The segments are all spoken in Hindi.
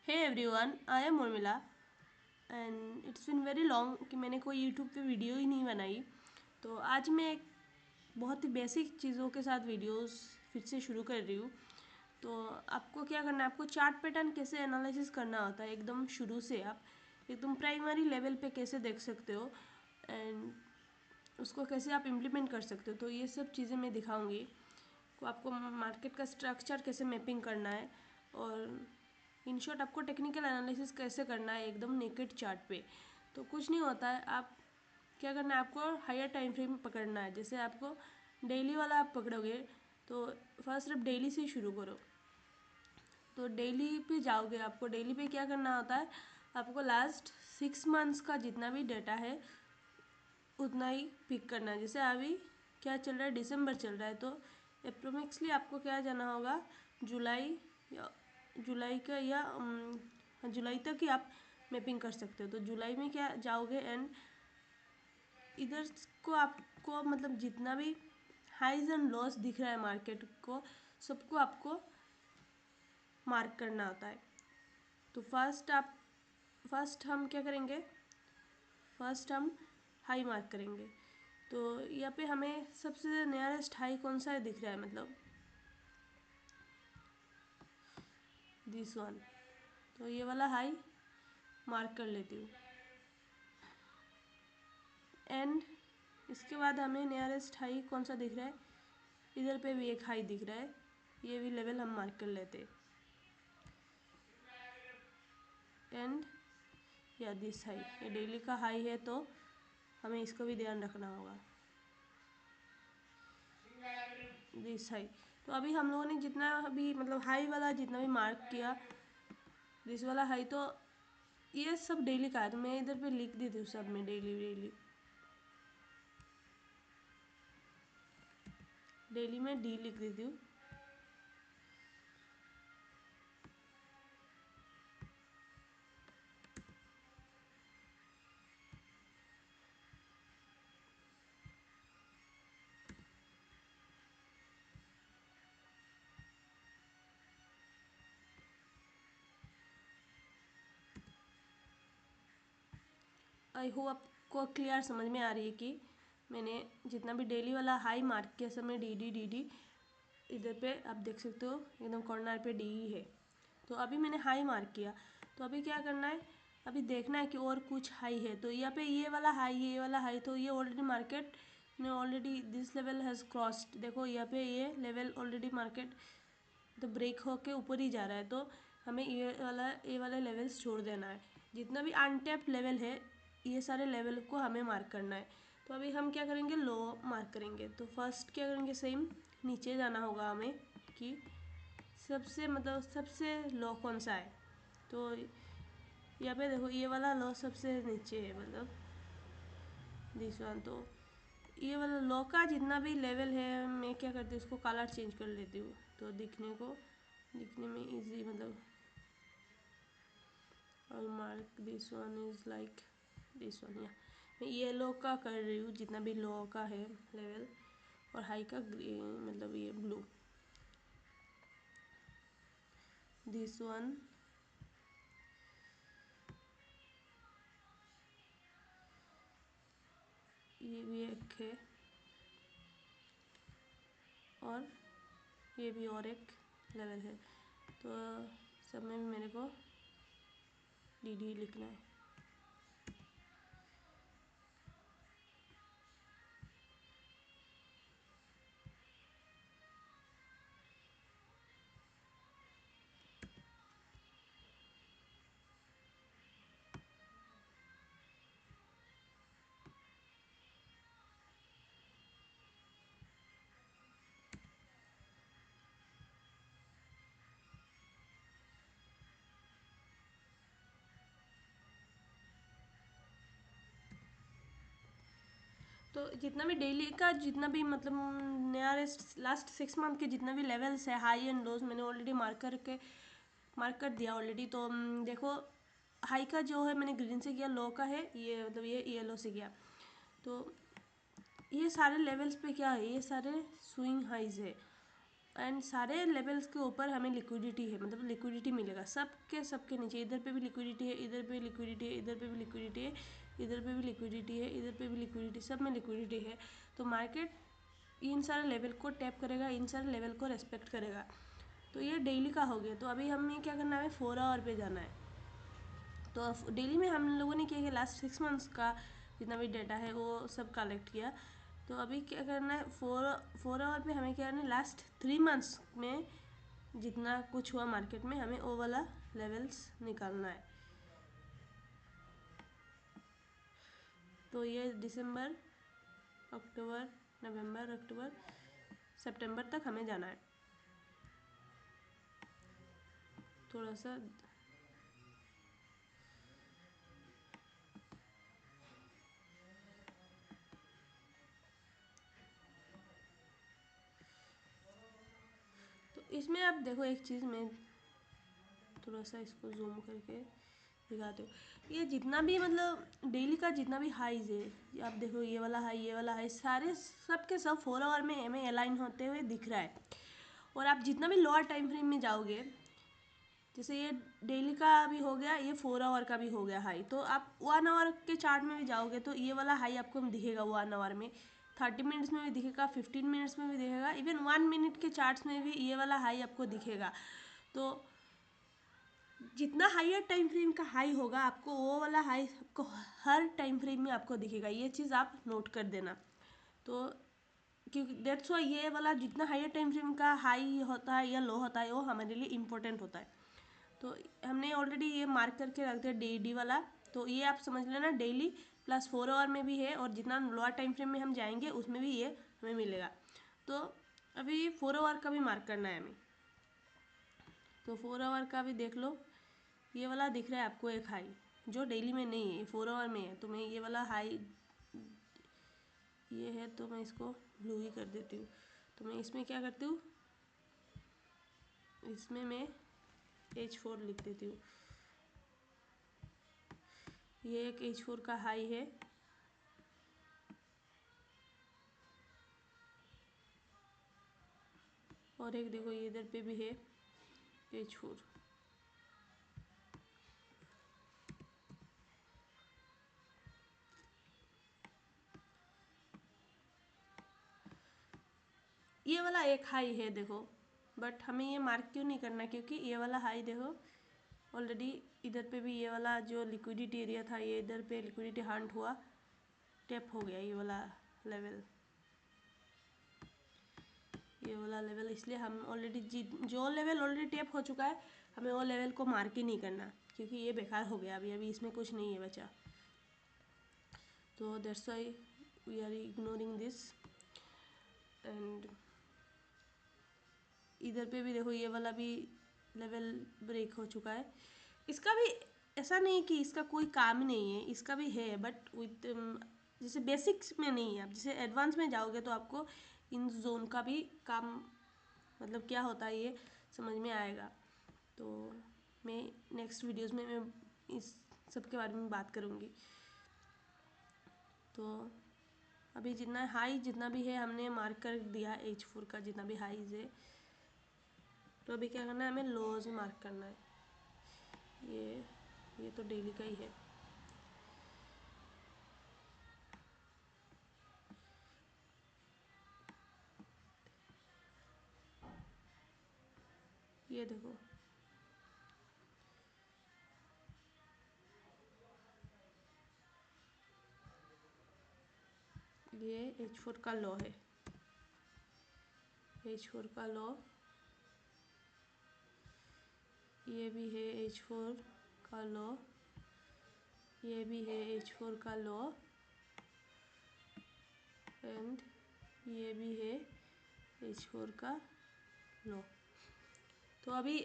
Hey everyone, I am Urmila and it's been very long कि मैंने कोई यूट्यूब पे वीडियो ही नहीं बनाई। तो आज मैं एक बहुत ही बेसिक चीज़ों के साथ वीडियोस फिर से शुरू कर रही हूँ। तो आपको क्या करना है, आपको चार्ट पैटर्न कैसे एनालिसिस करना होता है एकदम शुरू से, आप एकदम प्राइमरी लेवल पे कैसे देख सकते हो एंड उसको कैसे आप इम्प्लीमेंट कर सकते हो। तो ये सब चीज़ें मैं दिखाऊंगी को आपको मार्केट का स्ट्रक्चर कैसे मैपिंग करना है और इन शॉर्ट आपको टेक्निकल एनालिसिस कैसे करना है एकदम नेकेड चार्ट पे। तो कुछ नहीं होता है, आप क्या करना है, आपको हायर टाइम फ्रेम पकड़ना है। जैसे आपको डेली वाला आप पकड़ोगे तो फर्स्ट आप डेली से शुरू करो। तो डेली पे जाओगे, आपको डेली पे क्या करना होता है, आपको लास्ट 6 मंथ्स का जितना भी डेटा है उतना ही पिक करना है। जैसे अभी क्या चल रहा है, दिसंबर चल रहा है, तो अप्रोक्सली आपको क्या जाना होगा, जुलाई या जुलाई का या जुलाई तक ही आप मैपिंग कर सकते हो। तो जुलाई में क्या जाओगे एंड इधर को आपको मतलब जितना भी हाइज एंड लॉस दिख रहा है मार्केट को, सबको आपको मार्क करना होता है। तो फर्स्ट हम क्या करेंगे, फर्स्ट हम हाई मार्क करेंगे। तो यहाँ पे हमें सबसे नियरेस्ट हाई कौन सा है दिख रहा है, मतलब दिस वन। तो ये वाला हाई मार्क कर लेती हूँ एंड इसके बाद हमें नियरेस्ट हाई कौन सा दिख रहा है, इधर पे भी एक हाई दिख रहा है, ये भी लेवल हम मार्क कर लेते एंड या दिस हाई, ये डेली का हाई है तो हमें इसको भी ध्यान रखना होगा, दिस हाई। तो अभी हम लोगों ने जितना भी मतलब हाई वाला जितना भी मार्क किया, दिस वाला हाई, तो ये सब डेली का है। तो मैं इधर पे लिख देती हूँ सब में डेली डेली डेली में डी लिख देती हूँ। आई होप आपको क्लियर समझ में आ रही है कि मैंने जितना भी डेली वाला हाई मार्क किया सब में डी डी इधर पे आप देख सकते हो एकदम कॉर्नर पे डी ही है। तो अभी मैंने हाई मार्क किया, तो अभी क्या करना है, अभी देखना है कि और कुछ हाई है। तो यहाँ पे ये वाला हाई है, ये वाला हाई, तो ये ऑलरेडी मार्केट ने already this level has crossed. देखो यहाँ पे ये लेवल ऑलरेडी मार्केट तो ब्रेक होके ऊपर ही जा रहा है। तो हमें ये वाला लेवल्स छोड़ देना है। जितना भी अनटैप्ड लेवल है ये सारे लेवल को हमें मार्क करना है। तो अभी हम क्या करेंगे, लो मार्क करेंगे। तो फर्स्ट क्या करेंगे, सेम नीचे जाना होगा हमें कि सबसे मतलब सबसे लो कौन सा है। तो यहाँ पे देखो ये वाला लो सबसे नीचे है, मतलब दिस वन। तो ये वाला लो का जितना भी लेवल है मैं क्या करती हूँ, उसको कलर चेंज कर लेती हूँ तो दिखने में इजी, मतलब I'll mark this one is like this one, या मैं येलो का कर रही हूँ जितना भी लो का है लेवल, और हाई का मतलब ये ब्लू, दिस वन। ये भी एक है और ये भी और एक लेवल है। तो सब में भी मेरे को डी डी लिखना है। तो जितना भी डेली का जितना भी मतलब नियरेस्ट लास्ट 6 मंथ के जितना भी लेवल्स है हाई एंड लोज मैंने ऑलरेडी मार्क कर दिया ऑलरेडी। तो देखो हाई का जो है मैंने ग्रीन से किया, लो का है ये मतलब ये येलो से किया। तो ये सारे लेवल्स पे क्या है, ये सारे स्विंग हाइज है। एंड सारे लेवल्स के ऊपर हमें लिक्विडिटी है, मतलब लिक्विडिटी मिलेगा सबके नीचे। इधर पे भी लिक्विडिटी है, इधर पे लिक्विडिटी है, इधर पे भी लिक्विडिटी है, इधर पे भी लिक्विडिटी है, इधर पे भी लिक्विडिटी, सब में लिक्विडिटी है। तो मार्केट इन सारे लेवल को टैप करेगा, इन सारे लेवल को रेस्पेक्ट करेगा। तो ये डेली का हो गया। तो अभी हमें क्या करना है, 4 आवर पे जाना है। तो डेली में हम लोगों ने क्या किया, लास्ट 6 मंथ्स का जितना भी डाटा है वो सब कलेक्ट किया। तो अभी क्या करना है, 4 आवर पे हमें क्या करना है, लास्ट 3 मंथ्स में जितना कुछ हुआ मार्केट में हमें वो वाला लेवल्स निकालना है। तो ये दिसंबर, अक्टूबर, नवंबर, अक्टूबर, सितंबर तक हमें जाना है। थोड़ा सा तो इसमें आप देखो एक चीज़, मैं थोड़ा सा इसको जूम करके दिखाते हो। ये जितना भी मतलब डेली का जितना भी हाईज है, आप देखो ये वाला हाई, ये वाला हाई, सारे सब के सब 4 आवर में हमें अलाइन होते हुए दिख रहा है। और आप जितना भी लोअर टाइम फ्रेम में जाओगे, जैसे ये डेली का भी हो गया, ये 4 आवर का भी हो गया हाई, तो आप 1 आवर के चार्ट में भी जाओगे तो ये वाला हाई आपको दिखेगा 1 आवर में, 30 मिनट्स में भी दिखेगा, 15 मिनट्स में भी दिखेगा, इवन 1 मिनट के चार्ट्स में भी ये वाला हाई आपको दिखेगा। तो जितना हायर टाइम फ्रेम का हाई होगा, आपको वो वाला हाई आपको हर टाइम फ्रेम में आपको दिखेगा। ये चीज़ आप नोट कर देना। तो क्योंकि डेट्स वाई ये वाला जितना हायर टाइम फ्रेम का हाई होता है या लो होता है वो हमारे लिए इम्पोर्टेंट होता है। तो हमने ऑलरेडी ये मार्क करके रख दिया डी वाला। तो ये आप समझ लेना डेली प्लस 4 आवर में भी है, और जितना लोअर टाइम फ्रेम में हम जाएंगे उसमें भी ये हमें मिलेगा। तो अभी 4 आवर का भी मार्क करना है हमें। तो 4 आवर का भी देख लो, ये वाला दिख रहा है आपको एक हाई, जो डेली में नहीं है, 4 आवर में है। तो मैं ये वाला हाई, ये है तो मैं इसको ब्लू ही कर देती हूँ। तो मैं इसमें क्या करती हूँ, इसमें मैं H4 लिख देती हूँ। ये एक H4 का हाई है, और एक देखो ये इधर पे भी है H4। ये वाला एक हाई है देखो, बट हमें ये मार्क क्यों नहीं करना, क्योंकि ये वाला हाई देखो ऑलरेडी इधर पे भी ये वाला जो लिक्विडिटी एरिया था, ये इधर पे लिक्विडिटी हंट हुआ, टैप हो गया ये वाला लेवल, ये वाला लेवल। इसलिए हम ऑलरेडी जो लेवल ऑलरेडी टैप हो चुका है, हमें वो लेवल को मार्क ही नहीं करना, क्योंकि ये बेकार हो गया। अभी इसमें कुछ नहीं है बचा। तो that's why we are ignoring this. And इधर पे भी देखो ये वाला भी लेवल ब्रेक हो चुका है। इसका भी ऐसा नहीं कि इसका कोई काम नहीं है, इसका भी है, बट विथ जैसे बेसिक्स में नहीं है। आप जैसे एडवांस में जाओगे तो आपको इन जोन का भी काम, मतलब क्या होता है ये समझ में आएगा। तो मैं नेक्स्ट वीडियोस में मैं इस सब के बारे में बात करूँगी। तो अभी जितना हाई जितना भी है हमने मार्क कर दिया H4 का जितना भी हाईज है। तो अभी क्या करना है, हमें लोज मार्क करना है। ये तो डेली का ही है। ये देखो ये H4 का लो है, H4 का लो, ये भी है H4 का लो, ये भी है H4 का लो, एंड ये भी है H4 का लो। तो अभी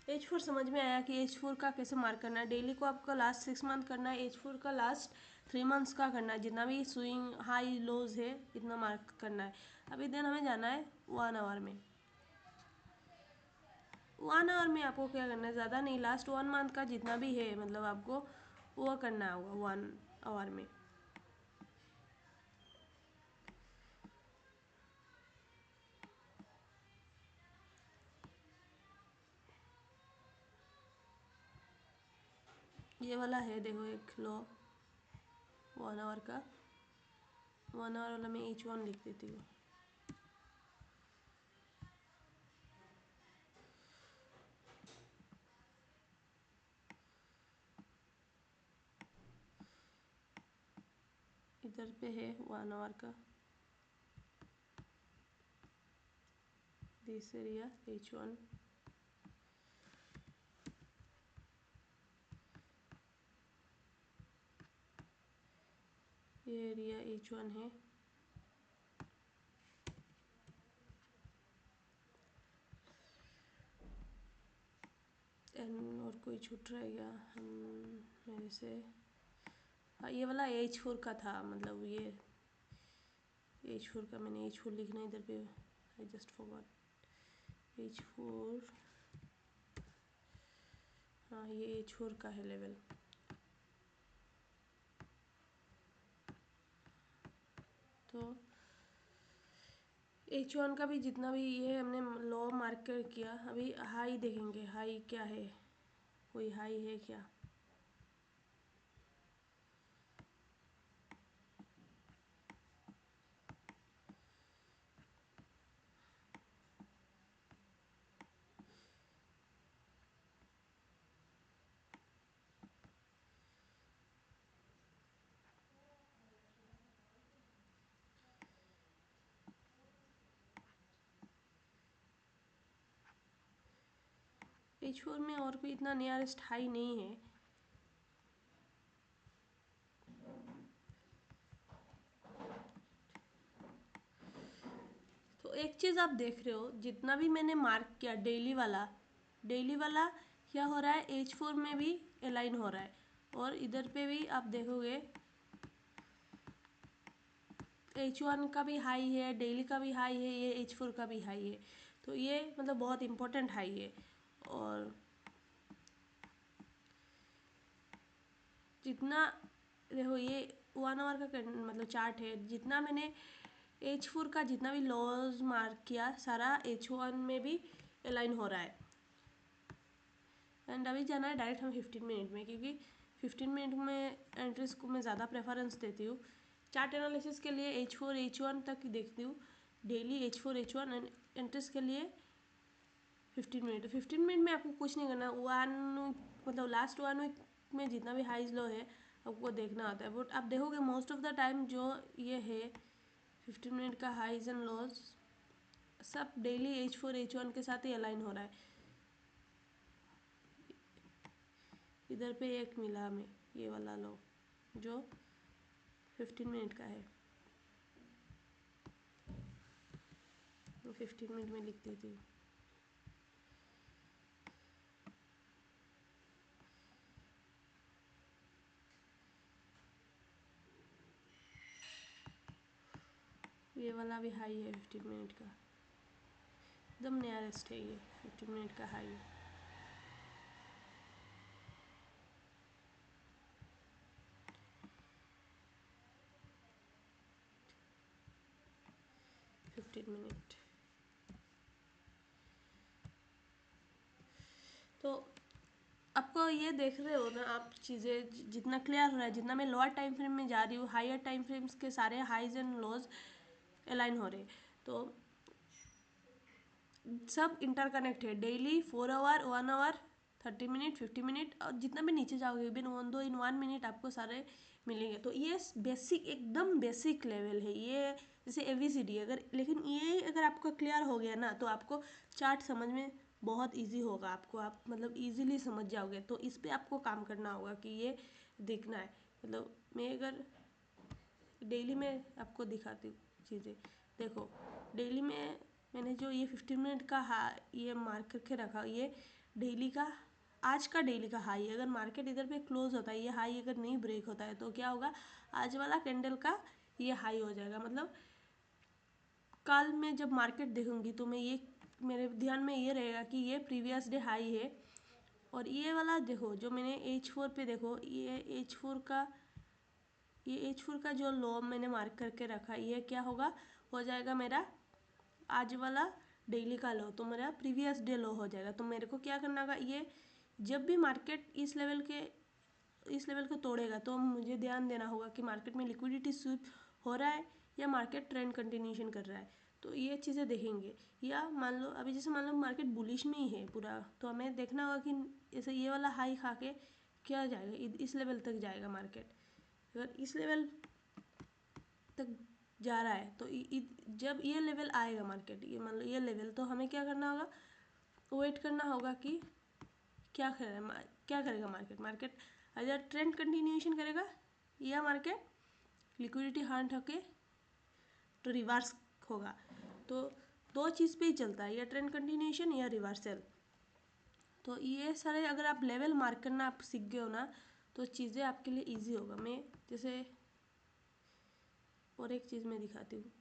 H4 समझ में आया कि H4 का कैसे मार्क करना है। डेली को आपको लास्ट 6 मंथ करना है, H4 का लास्ट 3 मंथ्स का करना है। जितना भी स्विंग हाई लोज है इतना मार्क करना है। अभी देन हमें जाना है 1 आवर में। 1 आवर में आपको क्या करना है, ज़्यादा नहीं, लास्ट 1 मंथ का जितना भी है मतलब आपको वो करना होगा 1 आवर में। ये वाला है देखो एक लो 1 आवर का, 1 आवर वाला मैं H1 लिख देती हूँ। इधर पे है 1 आवर का, दिस एरिया H1, ये एरिया H1 है। एंड और कोई छूट रहेगा हम मेरे से, हाँ ये वाला H4 का था, मतलब ये H4 का, मैंने H4 लिखना इधर पे, आई जस्ट फॉरगॉट H4, हाँ ये H4 का है लेवल। तो H1 का भी जितना भी ये हमने लो मार्क किया, अभी हाई देखेंगे, हाई क्या है, कोई हाई है क्या। H4 में और कोई इतना नियरेस्ट हाई नहीं है। तो एक चीज़ आप देख रहे हो, जितना भी मैंने मार्क किया डेली वाला क्या हो रहा है, H4 में भी अलाइन हो रहा है, और इधर पे भी आप देखोगे H1 का भी हाई है, डेली का भी हाई है, ये H4 का भी हाई है। तो ये मतलब बहुत इम्पोर्टेंट हाई है। और जितना देखो ये 1 आवर का मतलब चार्ट है, जितना मैंने H4 का जितना भी लॉज मार्क किया सारा H1 में भी अलाइन हो रहा है। एंड अभी जाना है डायरेक्ट हम 15 मिनट में, क्योंकि 15 मिनट में एंट्रीज को मैं ज़्यादा प्रेफरेंस देती हूँ। चार्ट एनालिसिस के लिए H4 H1 तक ही देखती हूँ, daily H4 H1, and entries के लिए 15 मिनट। 15 मिनट में आपको कुछ नहीं करना, मतलब लास्ट 1 वीक में जितना भी हाइज लो है आपको देखना होता है। बट आप देखोगे मोस्ट ऑफ द टाइम जो ये है 15 मिनट का हाइज एंड लॉज सब डेली H4 H1 के साथ ही अलाइन हो रहा है। इधर पे एक मिला हमें ये वाला लो जो 15 मिनट का है, तो 15 मिनट में लिख देती हूँ। ये वाला भी हाई है 15 मिनट का, एकदम नियरेस्ट है ये 15 मिनट का हाई। फिफ्टीन मिनट तो आपको ये देख रहे हो ना आप, चीज़ें जितना क्लियर हो रहा है, जितना मैं लोअर टाइम फ्रेम में जा रही हूँ, हायर टाइम फ्रेम्स के सारे हाइज एंड लोज अलाइन हो रहे, तो सब इंटरकनेक्ट है। Daily 4 hour 1 hour 30 minute 50 minute, और जितना भी नीचे जाओगे इवन 1 मिनट आपको सारे मिलेंगे। तो ये बेसिक एकदम बेसिक लेवल है ये, जैसे ABCD। अगर लेकिन ये अगर आपका क्लियर हो गया ना, तो आपको चार्ट समझ में बहुत इजी होगा, आपको आप मतलब इजीली समझ जाओगे। तो इस पे आपको काम करना होगा कि ये देखना है। मतलब मैं अगर डेली में आपको दिखाती हूँ चीज़ें, देखो डेली में मैंने जो ये 15 मिनट का ये मार्क करके रखा, ये डेली का आज का डेली का हाई। अगर मार्केट इधर पे क्लोज होता है, ये हाई अगर नहीं ब्रेक होता है, तो क्या होगा, आज वाला कैंडल का ये हाई हो जाएगा। मतलब कल मैं जब मार्केट देखूंगी तो मैं ये मेरे ध्यान में ये रहेगा कि ये प्रीवियस डे हाई है। और ये वाला देखो जो मैंने H4 पे देखो, ये H4 का जो लो मैंने मार्क करके रखा, ये क्या होगा, हो जाएगा मेरा आज वाला डेली का लो, तो मेरा प्रीवियस डे लो हो जाएगा। तो मेरे को क्या करना होगा, ये जब भी मार्केट इस लेवल के इस लेवल को तोड़ेगा तो मुझे ध्यान देना होगा कि मार्केट में लिक्विडिटी स्वीप हो रहा है या मार्केट ट्रेंड कंटिन्यूशन कर रहा है, तो ये चीज़ें देखेंगे। या मान लो अभी जैसे मान लो मार्केट बुलिश में ही है पूरा, तो हमें देखना होगा कि ऐसे ये वाला हाई खा के क्या जाएगा, इस लेवल तक जाएगा मार्केट। अगर इस लेवल तक जा रहा है तो जब ये लेवल आएगा मार्केट, ये मान लो ये लेवल, तो हमें क्या करना होगा, वेट करना होगा कि क्या करेगा मार्केट अगर ट्रेंड कंटिन्यूएशन करेगा या मार्केट लिक्विडिटी हार्ट होके तो रिवर्स होगा। तो दो चीज़ पे ही चलता है, या ट्रेंड कंटिन्यूएशन या रिवर्सल। तो ये सारे अगर आप लेवल मार्क करना आप सीख गए हो ना, तो चीज़ें आपके लिए इजी होगा। मैं जैसे और एक चीज़ मैं दिखाती हूँ।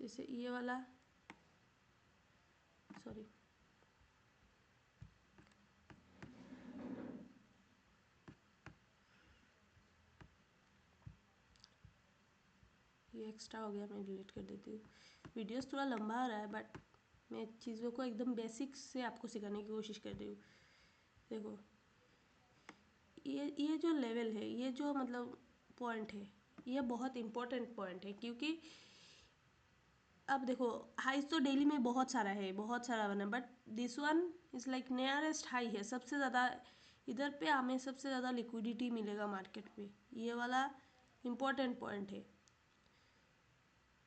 जैसे ये वाला, सॉरी, ये एक्स्ट्रा हो गया, मैं डिलीट कर देती हूँ। वीडियोस थोड़ा लंबा आ रहा है बट मैं चीज़ों को एकदम बेसिक से आपको सिखाने की कोशिश कर रही हूँ। देखो ये जो लेवल है, ये जो मतलब पॉइंट है, ये बहुत इम्पोर्टेंट पॉइंट है, क्योंकि अब देखो हाइज तो डेली में बहुत सारा है, बहुत सारा बना, but this one is like nearest high है। सबसे ज़्यादा इधर पे हमें सबसे ज़्यादा लिक्विडिटी मिलेगा मार्केट पे, ये वाला इम्पोर्टेंट पॉइंट है।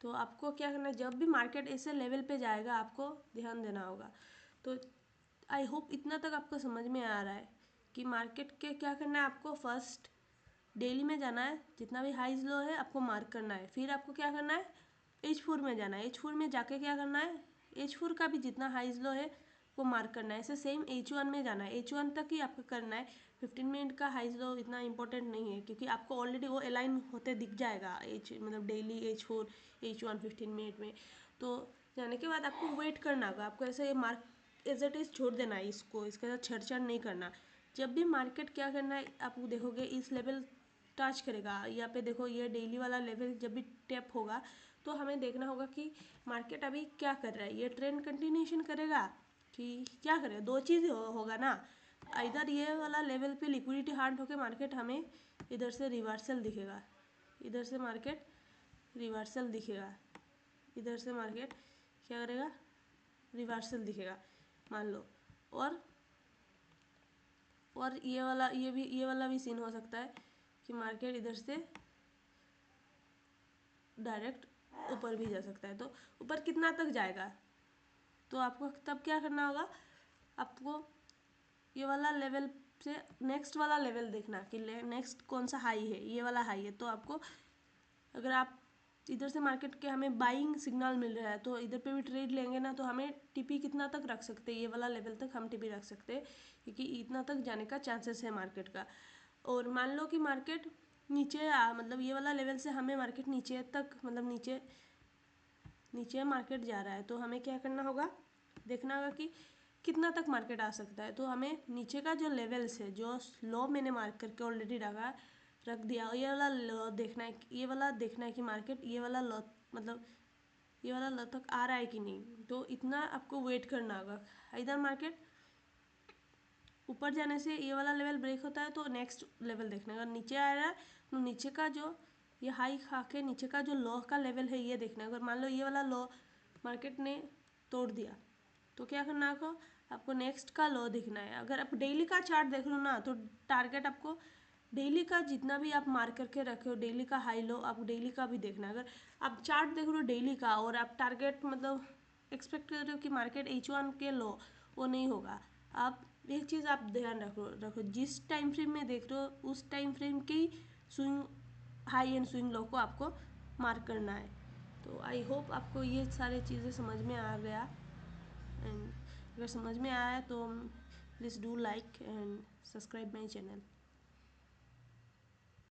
तो आपको क्या करना है, जब भी मार्केट ऐसे लेवल पे जाएगा आपको ध्यान देना होगा। तो आई होप इतना तक आपको समझ में आ रहा है कि मार्केट के क्या करना है। आपको फर्स्ट डेली में जाना है, जितना भी हाइज लो है आपको मार्क करना है। फिर आपको क्या करना है, H4 में जाना है। H4 में जाके क्या करना है, H4 का भी जितना हाइज लो है वो मार्क करना है। ऐसे सेम H1 में जाना है, H1 तक ही आपको करना है। 15 मिनट का हाइज लो इतना इंपॉर्टेंट नहीं है, क्योंकि आपको ऑलरेडी वो अलाइन होते दिख जाएगा मतलब डेली H4 H1 15 मिनट में। तो जाने के बाद आपको वेट करना होगा। आपको ऐसे मार्क एज इट इज़ छोड़ देना है, इसको इसके साथ छेड़छाड़ नहीं करना। जब भी मार्केट क्या करना है, आप देखोगे इस लेवल टच करेगा, यहाँ पे देखो ये डेली वाला लेवल जब भी टैप होगा तो हमें देखना होगा कि मार्केट अभी क्या कर रहा है। ये ट्रेंड कंटिन्यूशन करेगा कि क्या करेगा, दो चीज़ होगा ना। इधर ये वाला लेवल पे लिक्विडिटी हार्ड होकर मार्केट हमें इधर से रिवर्सल दिखेगा, इधर से मार्केट रिवर्सल दिखेगा, इधर से मार्केट क्या करेगा, रिवर्सल दिखेगा मान लो। और ये वाला भी सीन हो सकता है कि मार्केट इधर से डायरेक्ट ऊपर भी जा सकता है। तो ऊपर कितना तक जाएगा, तो आपको तब क्या करना होगा, आपको ये वाला लेवल से नेक्स्ट वाला लेवल देखना कि नेक्स्ट कौन सा हाई है। ये वाला हाई है तो आपको, अगर आप इधर से मार्केट के हमें बाइंग सिग्नल मिल रहा है तो इधर पे भी ट्रेड लेंगे ना, तो हमें टीपी कितना तक रख सकते हैं, ये वाला लेवल तक हम टीपी रख सकते हैं, क्योंकि इतना तक जाने का चांसेस है मार्केट का। और मान लो कि मार्केट नीचे मतलब ये वाला लेवल से हमें मार्केट नीचे तक, मतलब नीचे मार्केट जा रहा है, तो हमें क्या करना होगा, देखना होगा कि कितना तक मार्केट आ सकता है। तो हमें नीचे का जो लेवल्स है, जो लो मैंने मार्क करके ऑलरेडी रख दिया, ये वाला लो देखना है, ये वाला देखना है कि मार्केट ये वाला लो मतलब ये वाला लो तक आ रहा है कि नहीं। तो इतना आपको वेट करना होगा। इधर मार्केट ऊपर जाने से ये वाला लेवल ब्रेक होता है तो नेक्स्ट लेवल देखना है। अगर नीचे आ रहा है तो नीचे का जो ये हाई खा के नीचे का जो लो का लेवल है ये देखना है। अगर मान लो ये वाला लो मार्केट ने तोड़ दिया तो क्या करना है, आपको नेक्स्ट का लो देखना है। अगर आप डेली का चार्ट देख लो ना, तो टारगेट आपको डेली का जितना भी आप मार्क करके रखे हो, डेली का हाई लो आप डेली का भी देखना है। अगर आप चार्ट देख रहे हो डेली का और आप टारगेट मतलब एक्सपेक्ट कर रहे हो कि मार्केट H1 के लो, वो नहीं होगा। आप एक चीज़ आप ध्यान रखो जिस टाइम फ्रेम में देख रहे हो उस टाइम फ्रेम की swing high and swing low को आपको मार्क करना है। तो आई होप आपको ये सारी चीज़ें समझ में आ गया। एंड अगर समझ में आया तो please do like and subscribe my channel.